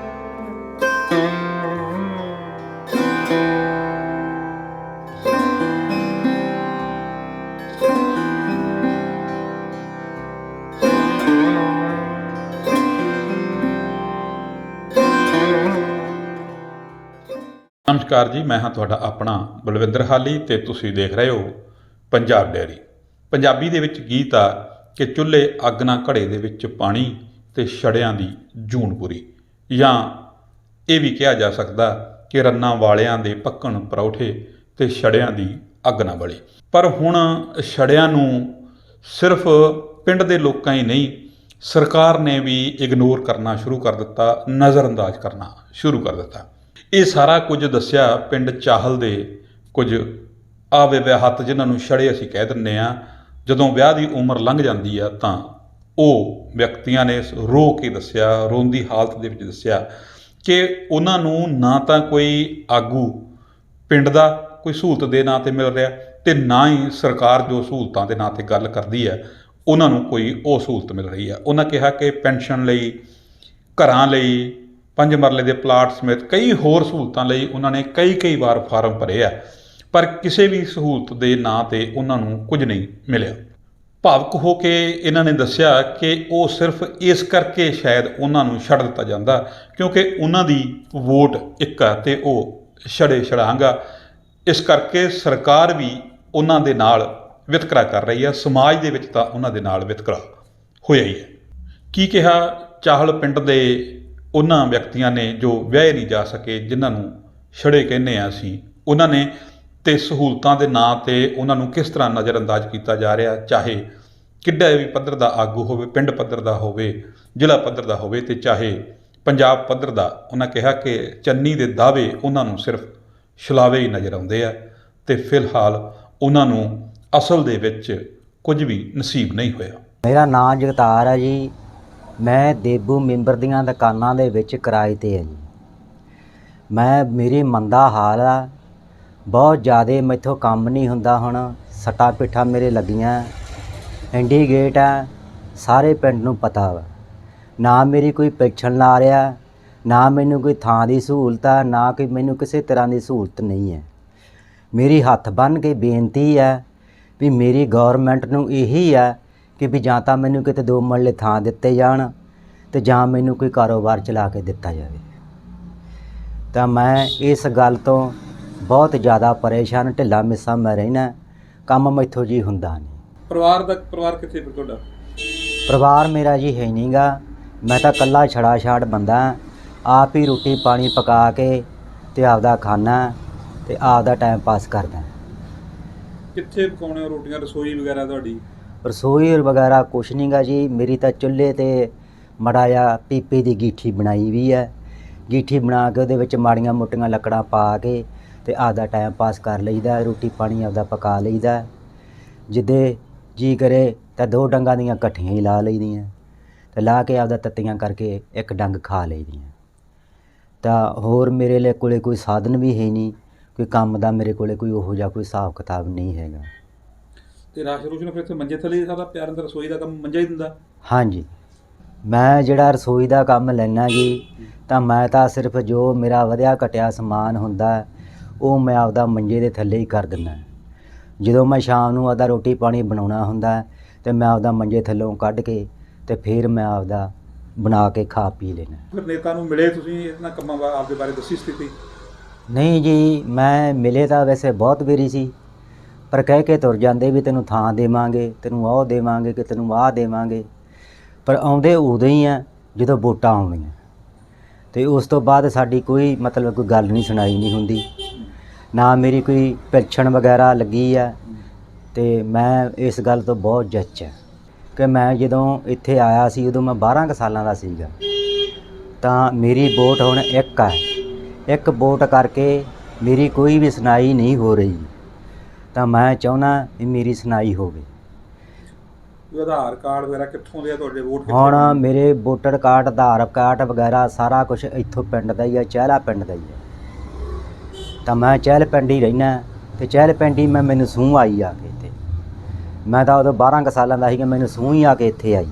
S1: ਨਮਸਕਾਰ ਜੀ, ਮੈਂ ਹਾਂ ਤੁਹਾਡਾ ਆਪਣਾ ਬਲਵਿੰਦਰ ਹਾਲੀ ਤੇ ਤੁਸੀਂ ਦੇਖ ਰਹੇ ਹੋ ਪੰਜਾਬ ਡੈਰੀ। ਪੰਜਾਬੀ ਦੇ ਵਿੱਚ ਗੀਤ ਆ ਕਿ ਚੁੱਲ੍ਹੇ ਅੱਗ ਨਾ ਘੜੇ ਦੇ ਵਿੱਚ ਪਾਣੀ ਤੇ ਛੜਿਆਂ ਦੀ ਜੂਨ ਪੂਰੀ, ਜਾਂ ਇਹ ਵੀ ਕਿਹਾ ਜਾ ਸਕਦਾ ਕਿ ਰੰਨਾਂ ਵਾਲਿਆਂ ਦੇ ਪੱਕਣ ਪਰੌਠੇ ਤੇ ਛੜਿਆਂ ਦੀ ਅੱਗ ਨਾ ਬਲੀ। ਪਰ ਹੁਣ ਛੜਿਆਂ ਨੂੰ ਸਿਰਫ ਪਿੰਡ ਦੇ ਲੋਕਾਂ ਹੀ ਨਹੀਂ, ਸਰਕਾਰ ਨੇ ਵੀ ਇਗਨੋਰ ਕਰਨਾ ਸ਼ੁਰੂ ਕਰ ਦਿੱਤਾ, ਨਜ਼ਰਅੰਦਾਜ਼ ਕਰਨਾ ਸ਼ੁਰੂ ਕਰ ਦਿੱਤਾ। ਇਹ ਸਾਰਾ ਕੁਝ ਦੱਸਿਆ ਪਿੰਡ ਚਾਹਲ ਦੇ ਕੁਝ ਆਵੇ ਵਿਆਹਤ, ਜਿਨ੍ਹਾਂ ਨੂੰ ਛੜੇ ਅਸੀਂ ਕਹਿ ਦਿੰਦੇ ਹਾਂ। ਜਦੋਂ ਵਿਆਹ ਦੀ ਉਮਰ ਲੰਘ ਜਾਂਦੀ ਆ ਤਾਂ ਉਹ ਵਿਅਕਤੀਆਂ ਨੇ ਰੋ ਕੇ ਦੱਸਿਆ, ਰੋਂਦੀ ਹਾਲਤ ਦੇ ਵਿੱਚ ਦੱਸਿਆ ਕਿ ਉਹਨਾਂ ਨੂੰ ਨਾ ਤਾਂ ਕੋਈ ਆਗੂ ਪਿੰਡ ਦਾ ਕੋਈ ਸਹੂਲਤ ਦੇ ਨਾਂ 'ਤੇ ਮਿਲ ਰਿਹਾ, ਤੇ ਨਾ ਹੀ ਸਰਕਾਰ ਜੋ ਸਹੂਲਤਾਂ ਦੇ ਨਾਂ 'ਤੇ ਗੱਲ ਕਰਦੀ ਹੈ ਉਹਨਾਂ ਨੂੰ ਕੋਈ ਉਹ ਸਹੂਲਤ ਮਿਲ ਰਹੀ ਹੈ। ਉਹਨਾਂ ਕਿਹਾ ਕਿ ਪੈਨਸ਼ਨ ਲਈ, ਘਰਾਂ ਲਈ, 5 ਮਰਲੇ ਦੇ ਪਲਾਟ ਸਮੇਤ ਕਈ ਹੋਰ ਸਹੂਲਤਾਂ ਲਈ ਉਹਨਾਂ ਨੇ ਕਈ ਵਾਰ ਫਾਰਮ ਭਰੇ ਆ, ਪਰ ਕਿਸੇ ਵੀ ਸਹੂਲਤ ਦੇ ਨਾਂ 'ਤੇ ਉਹਨਾਂ ਨੂੰ ਕੁਝ ਨਹੀਂ ਮਿਲਿਆ। ਭਾਵੁਕ ਹੋ ਕੇ ਇਹਨਾਂ ਨੇ ਦੱਸਿਆ ਕਿ ਉਹ ਸਿਰਫ ਇਸ ਕਰਕੇ ਸ਼ਾਇਦ ਉਹਨਾਂ ਨੂੰ ਛੱਡ ਦਿੱਤਾ ਜਾਂਦਾ ਕਿਉਂਕਿ ਉਹਨਾਂ ਦੀ ਵੋਟ ਇੱਕ ਆ ਤੇ ਉਹ ਛੜੇ ਛੜਾਂਗਾ। ਇਸ ਕਰਕੇ ਸਰਕਾਰ ਵੀ ਉਹਨਾਂ ਦੇ ਨਾਲ ਵਿਤਕਰਾ ਕਰ ਰਹੀ ਹੈ, ਸਮਾਜ ਦੇ ਵਿੱਚ ਤਾਂ ਉਹਨਾਂ ਦੇ ਨਾਲ ਵਿਤਕਰਾ ਹੋਇਆ ਹੀ ਹੈ। ਕੀ ਕਿਹਾ ਚਾਹਲ ਪਿੰਡ ਦੇ ਉਹਨਾਂ ਵਿਅਕਤੀਆਂ ਨੇ ਜੋ ਵਿਆਹੇ ਨਹੀਂ ਜਾ ਸਕੇ, ਜਿਨ੍ਹਾਂ ਨੂੰ ਛੜੇ ਕਹਿੰਦੇ ਆ ਅਸੀਂ, ਉਹਨਾਂ ਨੇ ਤੇ ਸਹੂਲਤਾਂ ਦੇ ਨਾਂ 'ਤੇ ਉਹਨਾਂ ਨੂੰ ਕਿਸ ਤਰ੍ਹਾਂ ਨਜ਼ਰਅੰਦਾਜ਼ ਕੀਤਾ ਜਾ ਰਿਹਾ, ਚਾਹੇ ਕਿੱਡਾ ਵੀ ਪੱਧਰ ਦਾ ਆਗੂ ਹੋਵੇ, ਪਿੰਡ ਪੱਧਰ ਦਾ ਹੋਵੇ, ਜ਼ਿਲ੍ਹਾ ਪੱਧਰ ਦਾ ਹੋਵੇ, ਤੇ ਚਾਹੇ ਪੰਜਾਬ ਪੱਧਰ ਦਾ। ਉਹਨਾਂ ਕਿਹਾ ਕਿ ਚੰਨੀ ਦੇ ਦਾਅਵੇ ਉਹਨਾਂ ਨੂੰ ਸਿਰਫ ਛਲਾਵੇ ਹੀ ਨਜ਼ਰ ਆਉਂਦੇ ਆ ਤੇ ਫਿਲਹਾਲ ਉਹਨਾਂ ਨੂੰ ਅਸਲ ਦੇ ਵਿੱਚ ਕੁਝ ਵੀ ਨਸੀਬ ਨਹੀਂ ਹੋਇਆ।
S4: ਮੇਰਾ ਨਾਂ ਜਗਤਾਰ ਹੈ ਜੀ। ਮੈਂ ਦੇਬੂ ਮੈਂਬਰ ਦੀਆਂ ਦੁਕਾਨਾਂ ਦੇ ਵਿੱਚ ਕਿਰਾਏ 'ਤੇ ਹੈ ਜੀ। ਮੇਰੀ ਮੰਦਾ ਹਾਲ ਆ, ਬਹੁਤ ਜ਼ਿਆਦਾ ਮੈਥੋਂ ਕੰਮ ਨਹੀਂ ਹੁੰਦਾ। ਹੁਣ ਸੱਟਾਂ ਪਿੱਠਾਂ ਮੇਰੇ ਲੱਗੀਆਂ, ਇੰਡੀਗੇਟ ਆ, ਸਾਰੇ ਪਿੰਡ ਨੂੰ ਪਤਾ ਵਾ। ਨਾ ਮੇਰੀ ਕੋਈ ਪੈਨਸ਼ਨ ਲਾ ਰਿਹਾ, ਨਾ ਮੈਨੂੰ ਕੋਈ ਥਾਂ ਦੀ ਸਹੂਲਤ ਆ, ਨਾ ਕੋਈ ਮੈਨੂੰ ਕਿਸੇ ਤਰ੍ਹਾਂ ਦੀ ਸਹੂਲਤ ਨਹੀਂ ਹੈ। ਮੇਰੀ ਹੱਥ ਬੰਨ੍ਹ ਕੇ ਬੇਨਤੀ ਹੈ ਵੀ ਮੇਰੀ ਗੌਰਮੈਂਟ ਨੂੰ ਇਹੀ ਆ ਕਿ ਵੀ ਜਾਂ ਤਾਂ ਮੈਨੂੰ ਕਿਤੇ 2 ਮਰਲੇ ਥਾਂ ਦਿੱਤੇ ਜਾਣ ਤੇ ਜਾਂ ਮੈਨੂੰ ਕੋਈ ਕਾਰੋਬਾਰ ਚਲਾ ਕੇ ਦਿੱਤਾ ਜਾਵੇ। ਤਾਂ ਮੈਂ ਇਸ ਗੱਲ ਤੋਂ ਬਹੁਤ ਜ਼ਿਆਦਾ ਪਰੇਸ਼ਾਨ, ਢਿੱਲਾ ਮਿੱਸਾ ਮੈਂ ਰਹਿਣਾ, ਕੰਮ ਮੈਥੋਂ ਜੀ ਹੁੰਦਾ ਨਹੀਂ।
S1: ਪਰਿਵਾਰ ਕਿੱਥੇ ਫਿਰ ਤੁਹਾਡਾ?
S4: ਪਰਿਵਾਰ ਮੇਰਾ ਜੀ ਹੈ ਨਹੀਂ ਗਾ, ਮੈਂ ਤਾਂ ਇਕੱਲਾ ਛੜਾ ਛਾੜ ਬੰਦਾ, ਆਪ ਹੀ ਰੋਟੀ ਪਾਣੀ ਪਕਾ ਕੇ ਤੇ ਆਪਦਾ ਖਾਣਾ ਤੇ ਆਪਦਾ ਟਾਈਮ ਪਾਸ ਕਰਦਾ।
S1: ਕਿੱਥੇ ਪਕਾਉਣੇ ਹੋ ਰੋਟੀਆਂ, ਰਸੋਈ ਵਗੈਰਾ ਤੁਹਾਡੀ?
S4: ਰਸੋਈ ਵਗੈਰਾ ਕੁਛ ਨਹੀਂ ਗਾ ਜੀ, ਮੇਰੀ ਤਾਂ ਚੁੱਲ੍ਹੇ ਤੇ ਮੜਾ ਜਿਹਾ ਪੀਪੇ ਦੀ ਗੀਠੀ ਬਣਾਈ ਵੀ ਹੈ, ਗੀਠੀ ਬਣਾ ਕੇ ਉਹਦੇ ਵਿੱਚ ਮਾੜੀਆਂ ਮੋਟੀਆਂ ਲੱਕੜਾਂ ਪਾ ਕੇ ਤੇ ਆਪਦਾ ਟਾਈਮ ਪਾਸ ਕਰ ਲਈਦਾ, ਰੋਟੀ ਪਾਣੀ ਆਪਦਾ ਪਕਾ ਲਈਦਾ। ਜਿੱਦੇ ਜੀ ਕਰੇ ਤਾਂ 2 ਡੰਗਾਂ ਦੀਆਂ ਇਕੱਠੀਆਂ ਹੀ ਲਾ ਲਈਦੀਆਂ ਤੇ ਲਾ ਕੇ ਆਪਦਾ ਤੱਤੀਆਂ ਕਰਕੇ ਇੱਕ ਡੰਗ ਖਾ ਲਈਦੀਆਂ। ਤਾਂ ਹੋਰ ਮੇਰੇ ਲਈ ਕੋਲੇ ਕੋਈ ਸਾਧਨ ਵੀ ਹੈ ਨਹੀਂ, ਕੋਈ ਕੰਮ ਦਾ ਮੇਰੇ ਕੋਲੇ ਕੋਈ ਉਹੋ ਜਿਹਾ ਕੋਈ ਹਿਸਾਬ ਕਿਤਾਬ ਨਹੀਂ ਹੈਗਾ।
S1: ਤੇ ਰਾਸ਼ਨ ਰੂਸ਼ਨ ਫਿਰ ਇੱਥੇ ਮੰਜੇ ਥੱਲੇ ਸਾਰਾ ਪਿਆਰ ਅੰਦਰ, ਰਸੋਈ ਦਾ ਕੰਮ ਮੰਜਾ ਹੀ ਦਿੰਦਾ?
S4: ਹਾਂਜੀ, ਮੈਂ ਜਿਹੜਾ ਰਸੋਈ ਦਾ ਕੰਮ ਲੈਣਾ ਜੀ, ਤਾਂ ਮੈਂ ਤਾਂ ਸਿਰਫ ਜੋ ਮੇਰਾ ਵਧਿਆ ਘਟਿਆ ਸਮਾਨ ਹੁੰਦਾ ਉਹ ਮੈਂ ਆਪਦਾ ਮੰਜੇ ਦੇ ਥੱਲੇ ਹੀ ਕਰ ਦਿੰਦਾ। ਜਦੋਂ ਮੈਂ ਸ਼ਾਮ ਨੂੰ ਆਪਦਾ ਰੋਟੀ ਪਾਣੀ ਬਣਾਉਣਾ ਹੁੰਦਾ ਤੇ ਮੈਂ ਆਪਦਾ ਮੰਜੇ ਥੱਲੋਂ ਕੱਢ ਕੇ ਤੇ ਫਿਰ ਮੈਂ ਆਪਦਾ ਬਣਾ ਕੇ ਖਾ ਪੀ ਲੈਣਾ।
S1: ਫਿਰ ਨੇਤਾ ਨੂੰ ਮਿਲੇ ਤੁਸੀਂ, ਇਹਨਾਂ ਕੰਮਾਂ ਆਪਦੇ ਬਾਰੇ ਦੱਸੀ ਸਥਿਤੀ?
S4: ਨਹੀਂ ਜੀ, ਮੈਂ ਮਿਲੇ ਤਾਂ ਵੈਸੇ ਬਹੁਤ ਵਾਰੀ ਸੀ, ਪਰ ਕਹਿ ਕੇ ਤੁਰ ਜਾਂਦੇ ਵੀ ਤੈਨੂੰ ਥਾਂ ਦੇਵਾਂਗੇ, ਤੈਨੂੰ ਉਹ ਦੇਵਾਂਗੇ, ਕਿ ਤੈਨੂੰ ਆਹ ਦੇਵਾਂਗੇ, ਪਰ ਆਉਂਦੇ ਉਦੋਂ ਹੀ ਆ ਜਦੋਂ ਵੋਟਾਂ ਆਉਣੀਆਂ, ਤੇ ਉਸ ਤੋਂ ਬਾਅਦ ਸਾਡੀ ਕੋਈ ਮਤਲਬ ਕੋਈ ਗੱਲ ਨਹੀਂ ਸੁਣਾਈ ਨਹੀਂ ਹੁੰਦੀ, ਨਾ ਮੇਰੀ ਕੋਈ ਪੈਨਸ਼ਨ ਵਗੈਰਾ ਲੱਗੀ ਆ। ਤੇ ਮੈਂ ਇਸ ਗੱਲ ਤੋਂ ਬਹੁਤ ਜੱਚ ਹੈ ਕਿ ਮੈਂ ਜਦੋਂ ਇੱਥੇ ਆਇਆ ਸੀ ਉਦੋਂ ਮੈਂ 12 ਕੁ ਸਾਲਾਂ ਦਾ ਸੀਗਾ, ਤਾਂ ਮੇਰੀ ਵੋਟ ਹੁਣ ਇੱਕ ਹੈ, ਇੱਕ ਵੋਟ ਕਰਕੇ ਮੇਰੀ ਕੋਈ ਵੀ ਸੁਣਾਈ ਨਹੀਂ ਹੋ ਰਹੀ, ਤਾਂ ਮੈਂ ਚਾਹੁੰਦਾ ਵੀ ਮੇਰੀ ਸੁਣਾਈ ਹੋਵੇ।
S1: ਆਧਾਰ ਕਾਰਡ ਵਗੈਰਾ ਕਿੱਥੋਂ ਦੇ ਆ ਤੁਹਾਡੇ? ਵੋਟ
S4: ਹੁਣ ਮੇਰੇ ਵੋਟਰ ਕਾਰਡ, ਆਧਾਰ ਕਾਰਡ ਵਗੈਰਾ ਸਾਰਾ ਕੁਝ ਇੱਥੋਂ ਪਿੰਡ ਦਾ ਹੀ ਆ, ਚਹਿਲਾ ਪਿੰਡ ਦਾ ਹੀ ਆ। ਤਾਂ ਮੈਂ ਚਹਿਲ ਪਿੰਡ ਹੀ ਰਹਿਣਾ ਤੇ ਚਹਿਲ ਪਿੰਡ ਹੀ ਮੈਨੂੰ ਸੂਹ ਆਈ ਆ ਕੇ ਇੱਥੇ। ਮੈਂ ਤਾਂ ਉਦੋਂ 12 ਕੁ ਸਾਲਾਂ ਦਾ ਸੀਗਾ, ਮੈਨੂੰ ਸੂਹ ਹੀ ਆ ਕੇ ਇੱਥੇ ਆਈ।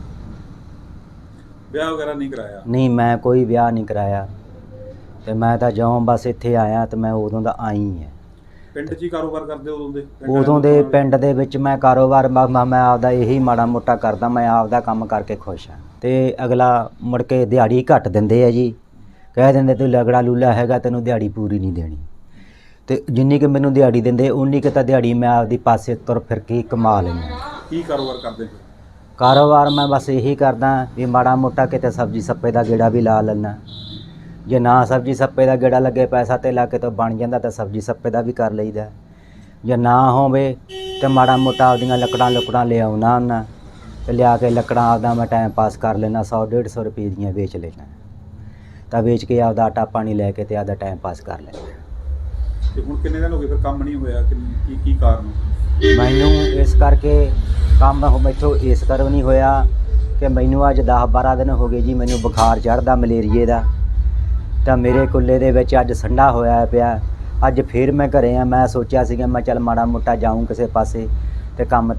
S1: ਵਿਆਹ ਵਗੈਰਾ ਨਹੀਂ ਕਰਾਇਆ?
S4: ਨਹੀਂ, ਮੈਂ ਕੋਈ ਵਿਆਹ ਨਹੀਂ ਕਰਾਇਆ, ਤੇ ਮੈਂ ਤਾਂ ਜਿਉਂ ਬਸ ਇੱਥੇ ਆਇਆ ਤੇ ਮੈਂ ਉਦੋਂ ਦਾ ਆਈ ਹਾਂ।
S1: ਪਿੰਡ 'ਚ ਹੀ ਕਾਰੋਬਾਰ ਕਰਦੇ ਉਦੋਂ ਦੇ?
S4: ਉਦੋਂ ਦੇ ਪਿੰਡ ਦੇ ਵਿੱਚ ਮੈਂ ਕਾਰੋਬਾਰ ਮੈਂ ਆਪਦਾ ਇਹੀ ਮਾੜਾ ਮੋਟਾ ਕਰਦਾ, ਮੈਂ ਆਪਦਾ ਕੰਮ ਕਰਕੇ ਖੁਸ਼ ਹਾਂ। ਤੇ ਅਗਲਾ ਮੁੜ ਕੇ ਦਿਹਾੜੀ ਘੱਟ ਦਿੰਦੇ ਆ ਜੀ, ਕਹਿ ਦਿੰਦੇ ਤੂੰ ਲਗੜਾ ਲੂਲਾ ਹੈਗਾ, ਤੈਨੂੰ ਦਿਹਾੜੀ ਪੂਰੀ ਨਹੀਂ ਦੇਣੀ। ਤੇ ਜਿੰਨੀ ਕਿ ਮੈਨੂੰ ਦਿਹਾੜੀ ਦਿੰਦੇ ਉਨੀ ਕੁ ਤਾਂ ਦਿਹਾੜੀ ਮੈਂ ਆਪਦੀ ਪਾਸੇ ਤੁਰ ਫਿਰ ਕੇ ਕਮਾ ਲੈਂਦਾ।
S1: ਕੀ ਕਾਰੋਬਾਰ ਕਰਦੇ ਫਿਰ?
S4: ਕਾਰੋਬਾਰ ਮੈਂ ਬਸ ਇਹੀ ਕਰਦਾ ਵੀ ਮਾੜਾ ਮੋਟਾ ਕਿਤੇ ਸਬਜ਼ੀ ਸੱਪੇ ਦਾ ਗੇੜਾ ਵੀ ਲਾ ਲੈਂਦਾ, ਜੇ ਨਾ ਸਬਜ਼ੀ ਸੱਪੇ ਦਾ ਗੇੜਾ ਲੱਗੇ, ਪੈਸਾ ਤੇ ਲਾ ਕੇ ਤੋਂ ਬਣ ਜਾਂਦਾ ਤਾਂ ਸਬਜ਼ੀ ਸੱਪੇ ਦਾ ਵੀ ਕਰ ਲਈਦਾ, ਜੇ ਨਾ ਹੋਵੇ ਤੇ ਮਾੜਾ ਮੋਟਾ ਆਪਦੀਆਂ ਲੱਕੜਾਂ ਲਿਆਉਣਾ ਉਹਨਾਂ ਤੇ ਲਿਆ ਕੇ ਲੱਕੜਾਂ ਆਪਦਾ ਮੈਂ ਟਾਈਮ ਪਾਸ ਕਰ ਲੈਣਾ, 100-150 ਰੁਪਏ ਦੀਆਂ ਵੇਚ ਲੈਣਾ, ਤਾਂ ਵੇਚ ਕੇ ਆਪਦਾ ਆਟਾ ਪਾਣੀ ਲੈ ਕੇ ਤੇ ਆਪਦਾ ਟਾਈਮ ਪਾਸ ਕਰ ਲੈਣਾ।
S1: ਤੇ ਹੁਣ ਕਿੰਨੇ ਦਿਨ ਹੋ ਗਏ ਫਿਰ ਕੰਮ ਨਹੀਂ ਹੋਇਆ? ਕੀ ਕਾਰਨ?
S4: ਮੈਨੂੰ ਇਸ ਕਰਕੇ ਕੰਮ ਮੈਥੋਂ ਇਸ ਕਾਰਨ ਨਹੀਂ ਹੋਇਆ ਕਿ ਮੈਨੂੰ ਅੱਜ 10-12 ਦਿਨ ਹੋ ਗਏ ਜੀ, ਮੈਨੂੰ ਬੁਖਾਰ ਚੜ੍ਹਦਾ ਮਲੇਰੀਏ ਦਾ, ਤਾਂ ਮੇਰੇ ਕੁੱਲੇ ਦੇ ਵਿੱਚ ਅੱਜ ਸੰਡਾ ਹੋਇਆ ਪਿਆ। ਅੱਜ ਫਿਰ ਮੈਂ ਘਰੇ ਆ, ਮੈਂ ਸੋਚਿਆ ਸੀਗਾ ਮੈਂ ਚੱਲ ਮਾੜਾ ਮੋਟਾ ਜਾਊਂ ਕਿਸੇ ਪਾਸੇ ਤੇ ਕੰਮ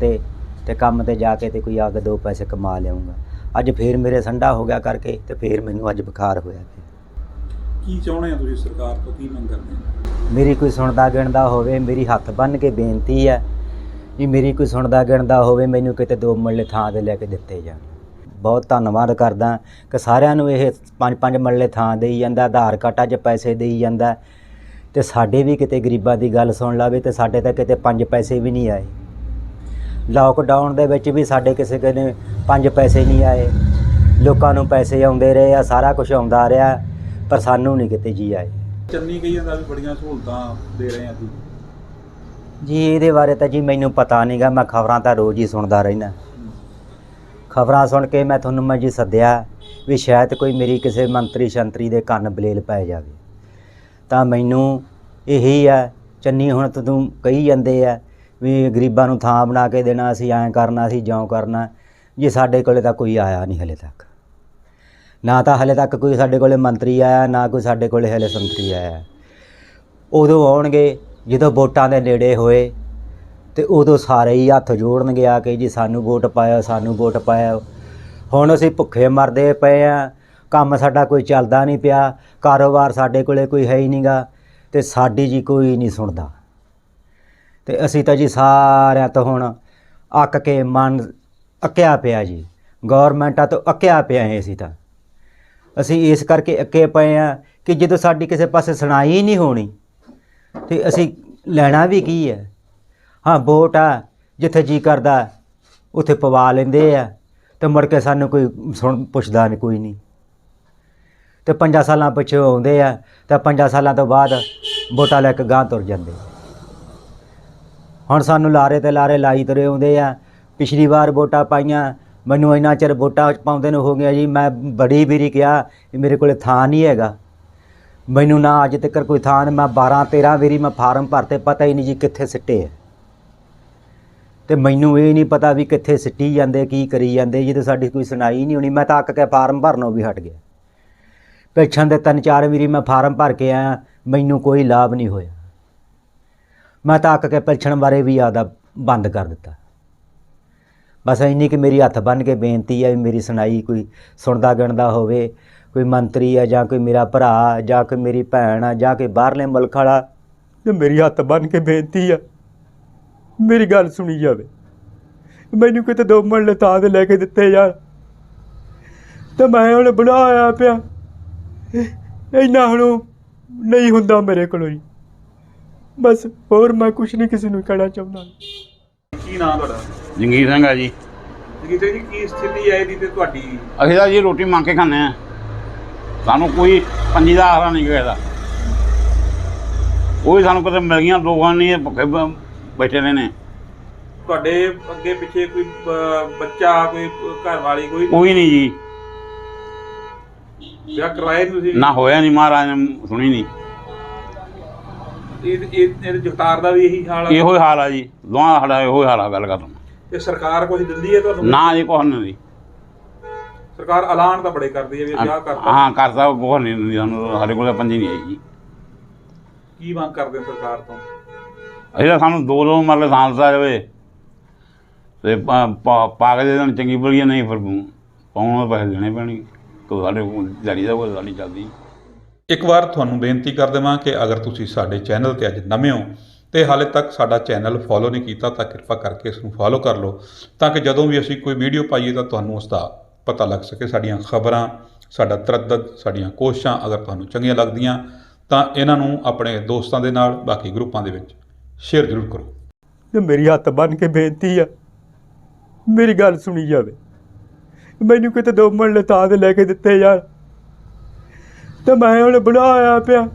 S4: ਤੇ ਜਾ ਕੇ ਤੇ ਕੋਈ ਆਪਦਾ 2 ਪੈਸੇ ਕਮਾ ਲਿਆਉਂਗਾ। ਅੱਜ ਫਿਰ ਮੇਰੇ ਸੰਡਾ ਹੋ ਗਿਆ ਕਰਕੇ ਤੇ ਫਿਰ ਮੈਨੂੰ ਅੱਜ ਬੁਖਾਰ ਹੋਇਆ ਪਿਆ।
S1: ਕੀ ਚਾਹੁੰਦੇ ਆ ਤੁਸੀਂ ਸਰਕਾਰ ਤੋਂ, ਕੀ ਮੰਗ ਕਰਦੇ ਆ?
S4: ਮੇਰੀ ਕੋਈ ਸੁਣਦਾ ਗਿਣਦਾ ਹੋਵੇ, ਮੇਰੀ ਹੱਥ ਬੰਨ੍ਹ ਕੇ ਬੇਨਤੀ ਹੈ ਵੀ ਮੇਰੀ ਕੋਈ ਸੁਣਦਾ ਗਿਣਦਾ ਹੋਵੇ, ਮੈਨੂੰ ਕਿਤੇ 2 ਮਰਲੇ ਥਾਂ ਦੇ ਲੈ ਕੇ ਦਿੱਤੇ ਜਾਣ। ਬਹੁਤ ਧੰਨਵਾਦ ਕਰਦਾ ਕਿ ਸਾਰਿਆਂ ਨੂੰ ਇਹ 5-5 ਮਰਲੇ ਥਾਂ ਦੇਈ ਜਾਂਦਾ, ਆਧਾਰ ਕਾਰਡਾਂ 'ਚ ਪੈਸੇ ਦੇਈ ਜਾਂਦਾ, ਤੇ ਸਾਡੇ ਵੀ ਕਿਤੇ ਗਰੀਬਾਂ ਦੀ ਗੱਲ ਸੁਣ ਲਵੇ ਤੇ ਸਾਡੇ ਤਾਂ ਕਿਤੇ 5 ਪੈਸੇ ਵੀ ਨਹੀਂ ਆਏ। ਲਾਕਡਾਊਨ ਦੇ ਵਿੱਚ ਵੀ ਸਾਡੇ ਕਿਸੇ ਨੇ 5 ਪੈਸੇ ਨਹੀਂ ਆਏ, ਲੋਕਾਂ ਨੂੰ ਪੈਸੇ ਆਉਂਦੇ ਰਹੇ ਆ, ਸਾਰਾ ਕੁਝ ਆਉਂਦਾ ਰਿਹਾ, ਪਰ ਸਾਨੂੰ ਨਹੀਂ ਕਿਤੇ ਜੀ ਆਏ।
S1: ਚੰਨੀ ਕਹੀ ਜਾਂਦਾ ਵੀ ਬੜੀਆਂ ਸਹੂਲਤਾਂ ਦੇ ਰਹੇ ਆ
S4: ਜੀ, ਇਹਦੇ ਬਾਰੇ ਤਾਂ ਜੀ ਮੈਨੂੰ ਪਤਾ ਨਹੀਂਗਾ, ਮੈਂ ਖਬਰਾਂ ਤਾਂ ਰੋਜ਼ ਹੀ ਸੁਣਦਾ ਰਹਿਣਾ। ਖਬਰਾਂ ਸੁਣ ਕੇ ਮੈਂ ਜੀ ਸੱਦਿਆ ਵੀ ਸ਼ਾਇਦ ਕੋਈ ਮੇਰੀ ਕਿਸੇ ਮੰਤਰੀ ਸ਼ੰਤਰੀ ਦੇ ਕੰਨ ਬਲੇਲ ਪੈ ਜਾਵੇ। ਤਾਂ ਮੈਨੂੰ ਇਹੀ ਆ, ਚੰਨੀ ਹੁਣ ਤੂੰ ਕਹੀ ਜਾਂਦੇ ਆ ਵੀ ਗਰੀਬਾਂ ਨੂੰ ਥਾਂ ਬਣਾ ਕੇ ਦੇਣਾ, ਅਸੀਂ ਐਂ ਕਰਨਾ, ਅਸੀਂ ਜਿਉਂ ਕਰਨਾ, ਜੀ ਸਾਡੇ ਕੋਲੇ ਤਾਂ ਕੋਈ ਆਇਆ ਨਹੀਂ ਹਲੇ ਤੱਕ, ਨਾ ਤਾਂ ਹਲੇ ਤੱਕ ਕੋਈ ਸਾਡੇ ਕੋਲੇ ਮੰਤਰੀ ਆਇਆ, ਨਾ ਕੋਈ ਸਾਡੇ ਕੋਲੇ ਹਲੇ ਸੰਤਰੀ ਆਇਆ। ਉਦੋਂ ਆਉਣਗੇ ਜਦੋਂ ਵੋਟਾਂ ਦੇ ਨੇੜੇ ਹੋਏ ਤੇ ਉਦੋਂ ਸਾਰੇ ਹੀ ਹੱਥ ਜੋੜਨਗੇ ਆ ਕੇ ਜੀ ਸਾਨੂੰ ਵੋਟ ਪਾਇਓ, ਸਾਨੂੰ ਵੋਟ ਪਾਇਓ। ਹੁਣ ਅਸੀਂ ਭੁੱਖੇ ਮਰਦੇ ਪਏ ਆ, ਕੰਮ ਸਾਡਾ ਕੋਈ ਚੱਲਦਾ ਨਹੀਂ ਪਿਆ, ਕਾਰੋਬਾਰ ਸਾਡੇ ਕੋਲੇ ਕੋਈ ਹੈ ਹੀ ਨਹੀਂਗਾ, ਤੇ ਸਾਡੀ ਜੀ ਕੋਈ ਨਹੀਂ ਸੁਣਦਾ। ਤੇ ਅਸੀਂ ਤਾਂ ਜੀ ਸਾਰਿਆਂ ਤੋਂ ਹੁਣ ਅੱਕ ਕੇ ਮਨ ਅੱਕਿਆ ਪਿਆ ਜੀ, ਗੌਰਮੈਂਟਾਂ ਤੋਂ ਅੱਕਿਆ ਪਿਆ ਹੈ ਅਸੀਂ ਇਸ ਕਰਕੇ ਅੱਕੇ ਪਏ ਆ ਕਿ ਜਦੋਂ ਸਾਡੀ ਕਿਸੇ ਪਾਸੇ ਸੁਣਾਈ ਹੀ ਨਹੀਂ ਹੋਣੀ ਤੇ ਅਸੀਂ ਲੈਣਾ ਵੀ ਕੀ ਹੈ। ਹਾਂ, ਵੋਟ ਆ, ਜਿੱਥੇ ਜੀ ਕਰਦਾ ਉੱਥੇ ਪਵਾ ਲੈਂਦੇ ਆ ਤੇ ਮੁੜ ਕੇ ਸਾਨੂੰ ਕੋਈ ਪੁੱਛਦਾ ਨਹੀਂ, ਕੋਈ ਨਹੀਂ। ਤੇ 5 ਸਾਲਾਂ ਪਿੱਛੇ ਆਉਂਦੇ ਆ ਤੇ 5 ਸਾਲਾਂ ਤੋਂ ਬਾਅਦ ਵੋਟਾਂ ਲੈ ਕੇ ਗਾਂਹ ਤੁਰ ਜਾਂਦੇ। ਹੁਣ ਸਾਨੂੰ ਲਾਰੇ ਤੇ ਲਾਰੇ ਲਾਈ ਤੁਰੇ ਆਉਂਦੇ ਆ। ਪਿਛਲੀ ਵਾਰ ਵੋਟਾਂ ਪਾਈਆਂ, ਮੈਨੂੰ ਇੰਨਾ ਚਿਰ ਵੋਟਾਂ ਪਾਉਂਦੇ ਨੂੰ ਹੋ ਗਿਆ ਜੀ, ਮੈਂ ਬੜੀ ਵਾਰੀ ਕਿਹਾ ਕਿ ਮੇਰੇ ਕੋਲ ਥਾਂ ਨਹੀਂ ਹੈਗਾ, ਮੈਨੂੰ ਨਾ ਅੱਜ ਤੱਕ ਕੋਈ ਥਾਂ ਨਹੀਂ। ਮੈਂ 12-13 ਵਾਰੀ ਮੈਂ ਫਾਰਮ ਭਰਤੇ, ਪਤਾ ਹੀ ਨਹੀਂ ਜੀ ਕਿੱਥੇ ਸਿੱਟੇ ਆ। ਤੇ ਮੈਨੂੰ ਇਹ ਨਹੀਂ ਪਤਾ ਵੀ ਕਿੱਥੇ ਸਿੱਟੀ ਜਾਂਦੇ, ਕੀ ਕਰੀ ਜਾਂਦੇ, ਜਦੋਂ ਸਾਡੀ ਕੋਈ ਸੁਣਾਈ ਨਹੀਂ ਹੋਣੀ। ਮੈਂ ਤਾਂ ਅੱਕ ਕੇ ਫਾਰਮ ਭਰਨੋਂ ਵੀ ਹਟ ਗਿਆ। ਪੈਨਸ਼ਨ ਦੇ 3-4 ਵਾਰੀ ਮੈਂ ਫਾਰਮ ਭਰ ਕੇ ਆਇਆ, ਮੈਨੂੰ ਕੋਈ ਲਾਭ ਨਹੀਂ ਹੋਇਆ। ਮੈਂ ਤਾਂ ਅੱਕ ਕੇ ਪੈਨਸ਼ਨ ਬਾਰੇ ਵੀ ਆਦਾ ਬੰਦ ਕਰ ਦਿੱਤਾ। ਬਸ ਇੰਨੀ ਕਿ ਮੇਰੀ ਹੱਥ ਬੰਨ੍ਹ ਕੇ ਬੇਨਤੀ ਹੈ ਵੀ ਮੇਰੀ ਸੁਣਾਈ ਕੋਈ ਸੁਣਦਾ ਗਿਣਦਾ ਹੋਵੇ, ਕੋਈ ਮੰਤਰੀ ਆ ਜਾਂ ਕੋਈ ਮੇਰਾ ਭਰਾ ਜਾਂ ਕੋਈ ਮੇਰੀ ਭੈਣ ਆ ਜਾਂ ਕੋਈ ਬਾਹਰਲੇ ਮੁਲਕ ਵਾਲਾ,
S2: ਤੇ ਮੇਰੀ ਹੱਥ ਬੰਨ੍ਹ ਕੇ ਬੇਨਤੀ ਆ, ਮੇਰੀ ਗੱਲ ਸੁਣੀ ਜਾਵੇ। ਮੈਨੂੰ ਕਿਤੇ 2 ਮਰਲੇ ਥਾਂ ਤੇ ਲੈ ਕੇ ਦਿੱਤੇ ਜਾਣ ਤਾਂ ਮੈਂ ਹੁਣ ਬਣਾਇਆ ਪਿਆ। ਇੰਨਾ ਹੁਣ ਨਹੀਂ ਹੁੰਦਾ ਮੇਰੇ ਕੋਲੋਂ ਜੀ। ਬਸ ਹੋਰ ਮੈਂ ਕੁਛ ਨਹੀਂ ਕਿਸੇ ਨੂੰ ਕਹਿਣਾ ਚਾਹੁੰਦਾ।
S1: ਕੀ ਨਾਮ ਤੁਹਾਡਾ?
S3: ਜੰਗੀਰ ਸਿੰਘ ਆ ਜੀ।
S1: ਜਗੀਰ ਜੀ, ਕੀ ਸਥਿਤੀ ਹੈ ਇਹਦੀ ਤੇ ਤੁਹਾਡੀ?
S3: ਅਸੀਂ ਤਾਂ ਜੀ ਰੋਟੀ ਮੰਗ ਕੇ ਖਾਂਦੇ ਆ, ਸਾਨੂੰ ਕੋਈ ਪੰਜੀ ਦਾ ਆਸਰਾ ਨਹੀਂ ਕਿਸੇ ਦਾ। ਕੋਈ ਸਾਨੂੰ ਕਿਤੇ ਮਿਲ ਗਈਆਂ 2 ਖਾਣ ਨਹੀਂ, ਭੁੱਖੇ ਬੈਠੇ ਰਹੇ ਨੇ।
S1: ਤੁਹਾਡੇ ਅੱਗੇ ਪਿੱਛੇ ਕੋਈ ਬੱਚਾ, ਕੋਈ ਘਰ ਵਾਲੀ,
S3: ਕੋਈ ਨਹੀਂ ਜੀ,
S1: ਵਿਆਹ ਕਰਵਾਇਆ ਨੀ ਤੁਸੀਂ?
S3: ਨਾ ਹੋਇਆ ਨਹੀਂ, ਮਹਾਰਾਜ ਨੇ ਸੁਣੀ ਨਹੀਂ।
S1: ਇਹ ਜਗਤਾਰ ਦਾ ਵੀ ਇਹੀ ਹਾਲ ਆ?
S3: ਇਹੋ ਹੀ ਹਾਲ ਆ ਜੀ, ਦੋਵਾਂ ਦਾ ਸਾਡਾ ਇਹੋ ਹੀ ਹਾਲ ਆ। ਗੱਲ ਕਰਨ
S1: ਤੇ ਸਰਕਾਰ ਕੁਝ ਦਿੰਦੀ ਹੈ ਤੁਹਾਨੂੰ?
S3: ਨਾ ਜੀ, ਕੁਛ ਨਹੀਂ।
S1: ਸਰਕਾਰ ਐਲਾਨ ਤਾਂ ਬੜੇ ਕਰਦੀ ਹੈ ਵੀ ਵਿਆਹ ਕਰਦਾ।
S3: ਹਾਂ, ਕਰਦਾ, ਕੁਛ ਨਹੀਂ ਦਿੰਦੀ ਸਾਨੂੰ। ਸਾਡੇ ਕੋਲ ਪੰਜੀ ਨਹੀਂ ਆਈ ਜੀ।
S1: ਕੀ ਮੰਗ ਕਰਦੇ ਹੋ ਸਰਕਾਰ ਤੋਂ?
S3: ਅਸੀਂ ਤਾਂ ਸਾਨੂੰ 2 ਮਰਲੇ ਥਾਂ ਦਿੱਤਾ ਜਾਵੇ ਤੇ ਪਾ ਕੇ ਦੇ ਦੇਣ ਚੰਗੀ ਵਧੀਆ, ਨਹੀਂ ਫਿਰ ਪਾਉਣ ਦੇ ਪੈਸੇ ਦੇਣੇ ਪੈਣਗੇ। ਕੋਈ ਸਾਡੇ ਦਿਹਾੜੀ ਦਾ ਕੋਈ ਸਾਡੀ ਚੱਲਦੀ।
S1: ਇੱਕ ਵਾਰ ਤੁਹਾਨੂੰ ਬੇਨਤੀ ਕਰ ਦੇਵਾਂ ਕਿ ਅਗਰ ਤੁਸੀਂ ਸਾਡੇ ਚੈਨਲ ਤੇ ਅੱਜ ਨਵੇਂ ਹੋ ਤੇ ਹਾਲੇ ਤੱਕ ਸਾਡਾ ਚੈਨਲ ਫੋਲੋ ਨਹੀਂ ਕੀਤਾ ਤਾਂ ਕਿਰਪਾ ਕਰਕੇ ਇਸ ਨੂੰ ਫੋਲੋ ਕਰ ਲਓ, ਤਾਂ ਕਿ ਜਦੋਂ ਵੀ ਅਸੀਂ ਕੋਈ ਵੀਡੀਓ ਪਾਈਏ ਤਾਂ ਤੁਹਾਨੂੰ ਉਸ ਦਾ ਪਤਾ ਲੱਗ ਸਕੇ। ਸਾਡੀਆਂ ਖਬਰਾਂ, ਸਾਡਾ ਤਰੱਦਦ, ਸਾਡੀਆਂ ਕੋਸ਼ਿਸ਼ਾਂ ਅਗਰ ਤੁਹਾਨੂੰ ਚੰਗੀਆਂ ਲੱਗਦੀਆਂ ਤਾਂ ਇਹਨਾਂ ਨੂੰ ਆਪਣੇ ਦੋਸਤਾਂ ਦੇ ਨਾਲ, ਬਾਕੀ ਗਰੁੱਪਾਂ ਦੇ ਵਿੱਚ ਸ਼ੇਅਰ ਜ਼ਰੂਰ ਕਰੋ।
S2: ਤੇ ਮੇਰੀ ਹੱਥ ਬੰਨ੍ਹ ਕੇ ਬੇਨਤੀ ਆ, ਮੇਰੀ ਗੱਲ ਸੁਣੀ ਜਾਵੇ। ਮੈਨੂੰ ਕਿਤੇ 2 ਮਰਲੇ ਥਾਂ ਤੇ ਲੈ ਕੇ ਦਿੱਤੇ ਜਾਣ ਤਾਂ ਮੈਂ ਹੁਣ ਬਣਾਇਆ ਪਿਆ।